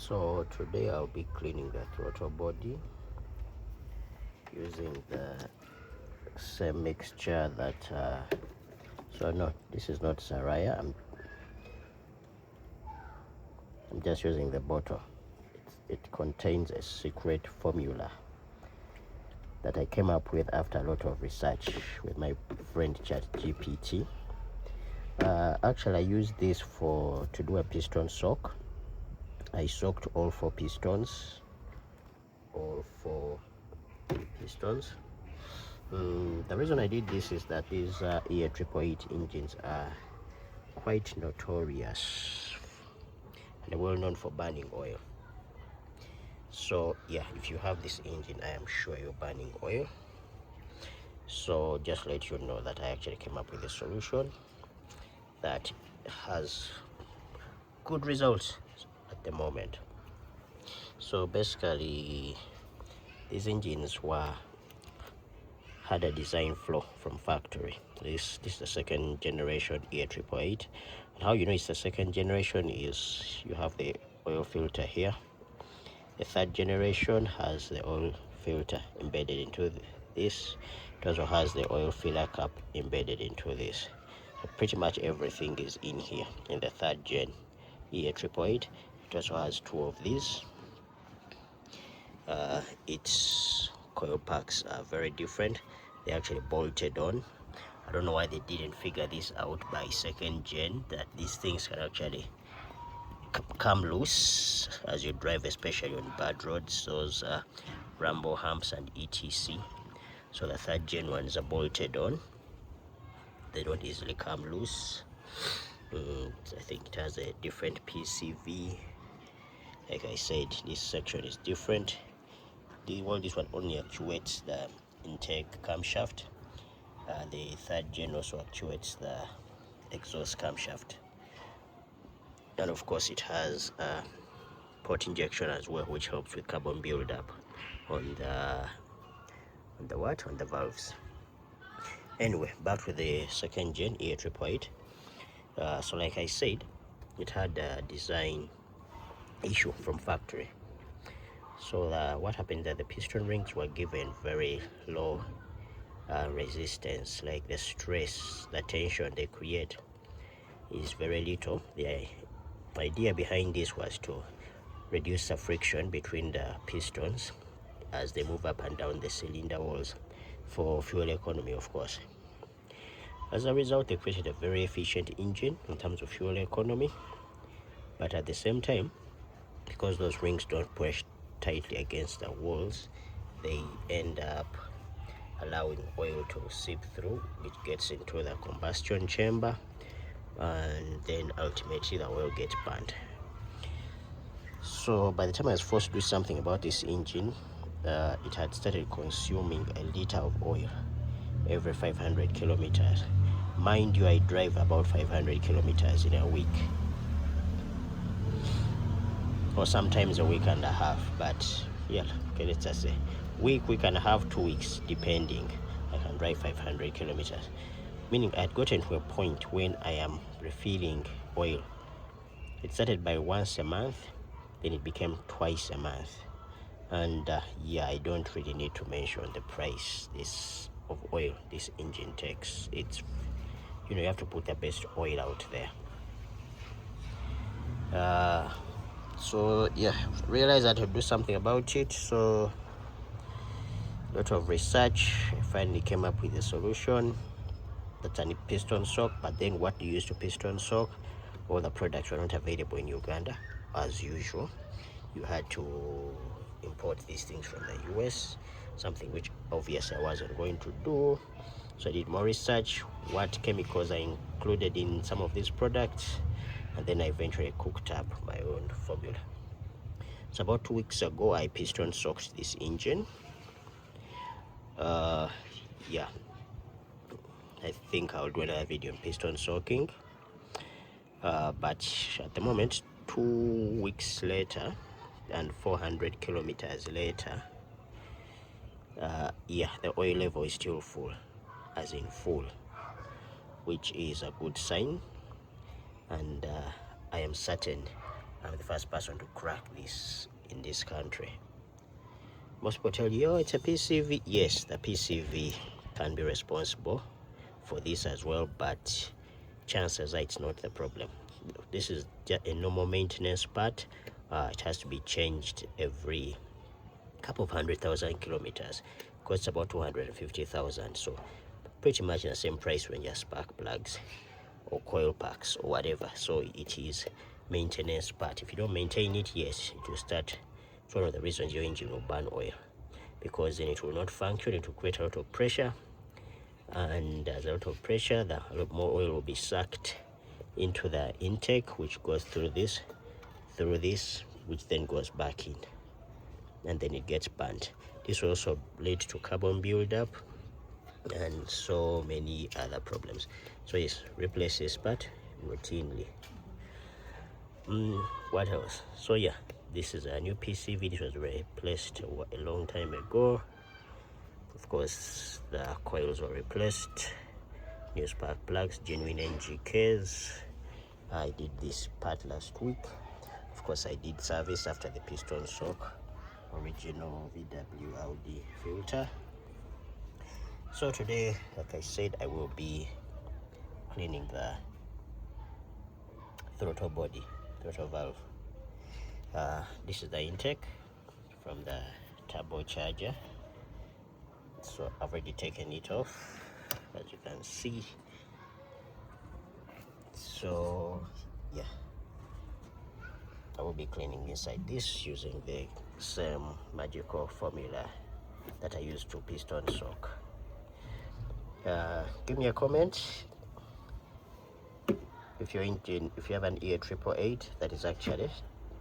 So today I'll be cleaning the throttle body using the same mixture that so no, this is not Saraya. I'm just using the bottle. It contains a secret formula that I came up with after a lot of research with my friend ChatGPT. Actually, I used this to do a piston soak. I soaked all four pistons. The reason I did this is that these EA888 engines are quite notorious and well known for burning oil. So yeah, if you have this engine, I am sure you're burning oil. So just let you know that I actually came up with a solution that has good results at the moment. So basically, these engines had a design flaw from factory. This is the second generation EA888. And how you know it's the second generation is you have the oil filter here. The third generation has the oil filter embedded into this. It also has the oil filler cap embedded into this. So pretty much everything is in here in the third gen EA888. It also has two of these. Its coil packs are very different. They're actually bolted on. I don't know why they didn't figure this out by second gen, that these things can actually come loose as you drive, especially on bad roads, those ramble humps and etc. So the third gen ones are bolted on. They don't easily come loose. I think it has a different PCV. Like I said, this section is different. This one only actuates the intake camshaft. The third gen also actuates the exhaust camshaft, and of course it has a port injection as well, which helps with carbon buildup on the valves. Anyway, back to the second gen EA888. So like I said, it had a design issue from factory. So what happened that the piston rings were given very low resistance, like the stress, the tension they create is very little. The idea behind this was to reduce the friction between the pistons as they move up and down the cylinder walls for fuel economy, of course. As a result, they created a very efficient engine in terms of fuel economy, but at the same time, because those rings don't push tightly against the walls, they end up allowing oil to seep through, which gets into the combustion chamber, and then ultimately the oil gets burned. So by the time I was forced to do something about this engine, it had started consuming a liter of oil every 500 kilometers. Mind you, I drive about 500 kilometers in a week, or sometimes a week and a half, but yeah, okay, let's just say week and a half, 2 weeks, depending. I can drive 500 kilometers, meaning I had gotten to a point when I am refilling oil. It started by once a month, then it became twice a month, and yeah, I don't really need to mention the price of oil this engine takes. It's, you have to put the best oil out there. So yeah, realized I had to do something about it. So a lot of research, I finally came up with a solution. That's a piston soak. But then what do you use to piston soak? All the products were not available in Uganda as usual. You had to import these things from the US, something which obviously I wasn't going to do. So I did more research, what chemicals are included in some of these products, and then I eventually cooked up my own formula. So about 2 weeks ago, I piston soaked this engine. Yeah, I think I'll do another video on piston soaking. But at the moment, 2 weeks later and 400 kilometers later, yeah, the oil level is still full, as in full, which is a good sign. And I am certain I'm the first person to crack this in this country. Most people tell you, oh, it's a PCV. Yes, the PCV can be responsible for this as well, but chances are it's not the problem. This is just a normal maintenance part. It has to be changed every couple of 100,000 kilometers. Costs about 250,000. So pretty much the same price range as spark plugs or coil packs or whatever. So it is maintenance part. If you don't maintain it, yes, it will start. It's one of the reasons your engine will burn oil, because then it will not function. It will create a lot of pressure, and as a lot of pressure, a lot more oil will be sucked into the intake, which goes through this, which then goes back in, and then it gets burnt. This will also lead to carbon buildup and so many other problems. So yes, replace this part routinely. What else? So yeah, this is a new PCV. This was replaced a long time ago. Of course, the coils were replaced, new spark plugs, genuine NGKs. I did this part last week. Of course, I did service after the piston shock, original VW Audi filter. So today, like I said, I will be cleaning the throttle body, throttle valve. This is the intake from the turbocharger. So I've already taken it off, as you can see. So yeah, I will be cleaning inside this using the same magical formula that I used to piston shock. Give me a comment if your engine, if you have an EA888 that is actually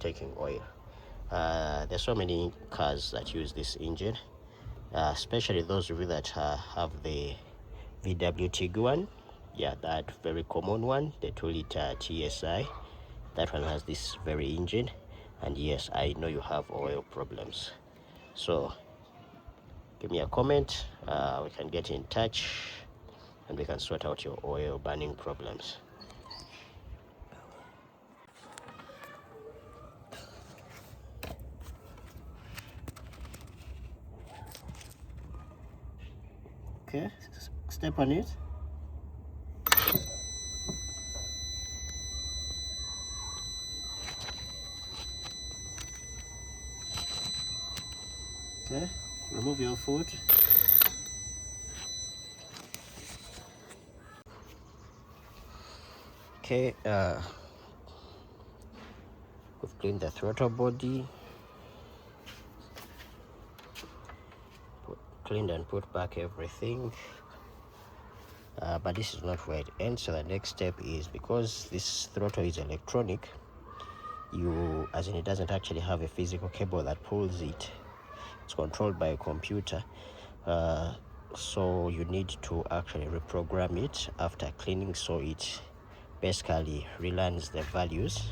taking oil. There's so many cars that use this engine, especially those of you that have the VW Tiguan. Yeah, that very common one, the 2-liter TSI. That one has this very engine, and yes, I know you have oil problems. So give me a comment, we can get in touch and we can sort out your oil burning problems. Okay, step on it. Okay, remove your foot. Okay, we've cleaned the throttle body, cleaned and put back everything. But this is not where it ends. So the next step is, because this throttle is electronic, as in it doesn't actually have a physical cable that pulls it. It's controlled by a computer. So you need to actually reprogram it after cleaning, so it basically relearns the values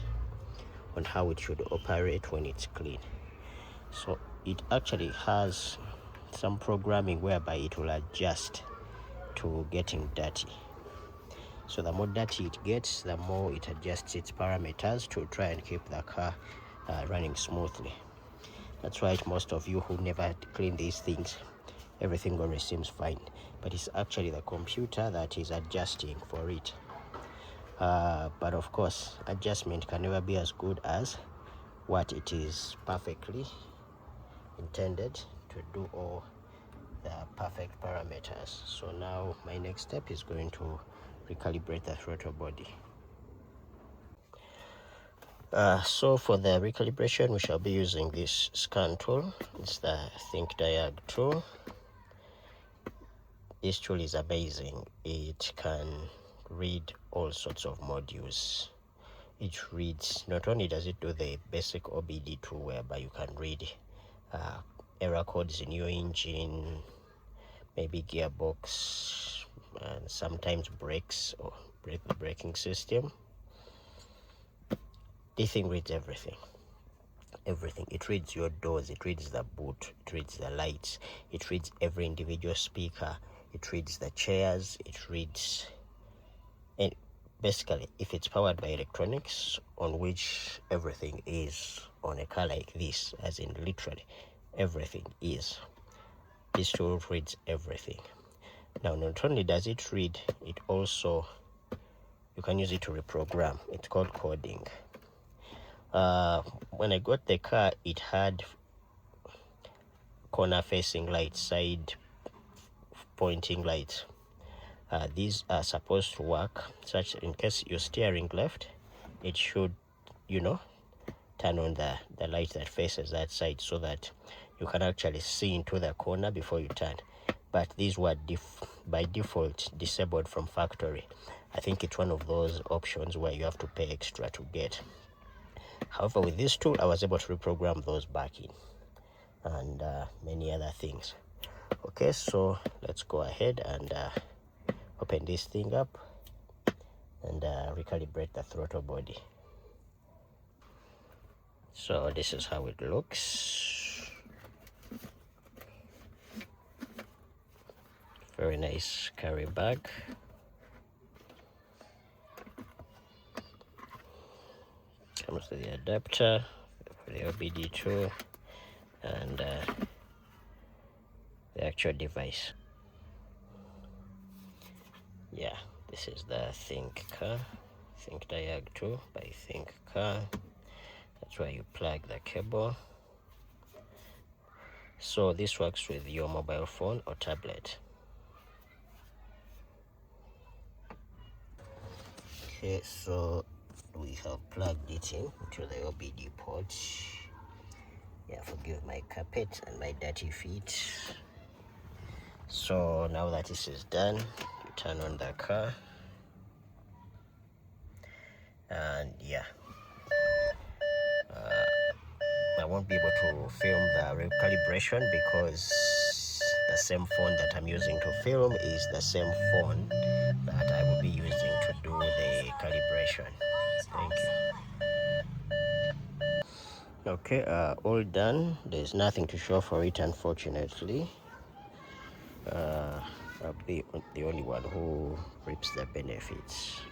on how it should operate when it's clean. So it actually has some programming whereby it will adjust to getting dirty. So the more dirty it gets, the more it adjusts its parameters to try and keep the car running smoothly. That's why most of you who never clean these things, everything always seems fine, but it's actually the computer that is adjusting for it. But of course, adjustment can never be as good as what it is perfectly intended to do, all the perfect parameters. So now my next step is going to recalibrate the throttle body. So for the recalibration, we shall be using this scan tool. It's the Think Diag tool. This tool is amazing. It can read all sorts of modules. It reads, not only does it do the basic OBD tool whereby you can read error codes in your engine, maybe gearbox, and sometimes brakes or the braking system. This thing reads everything. It reads your doors, it reads the boot, it reads the lights, it reads every individual speaker, it reads the chairs, it reads, and basically, if it's powered by electronics, on which everything is on a car like this, as in literally everything is, this tool reads everything. Now, not only does it read, it also, you can use it to reprogram. It's called coding. When I got the car, it had corner facing lights, side pointing lights. These are supposed to work such in case you're steering left, it should, turn on the light that faces that side so that you can actually see into the corner before you turn. But these were by default disabled from factory. I think it's one of those options where you have to pay extra to get. However, with this tool, I was able to reprogram those back in, and many other things. Okay, so let's go ahead and open this thing up and recalibrate the throttle body. So this is how it looks. Very nice carry bag. Comes with the adapter for the OBD2 and the actual device. Yeah, this is the Think Car, Think Diag 2 by Think Car. That's where you plug the cable. So this works with your mobile phone or tablet. Okay, so we have plugged it in to the OBD port. Yeah, forgive my carpet and my dirty feet. So now that this is done, you turn on the car, and yeah, I won't be able to film the recalibration because the same phone that I'm using to film is the same phone that I will be using to do the calibration. Thank you. Okay, all done. There's nothing to show for it, unfortunately. I'll be the only one who reaps the benefits.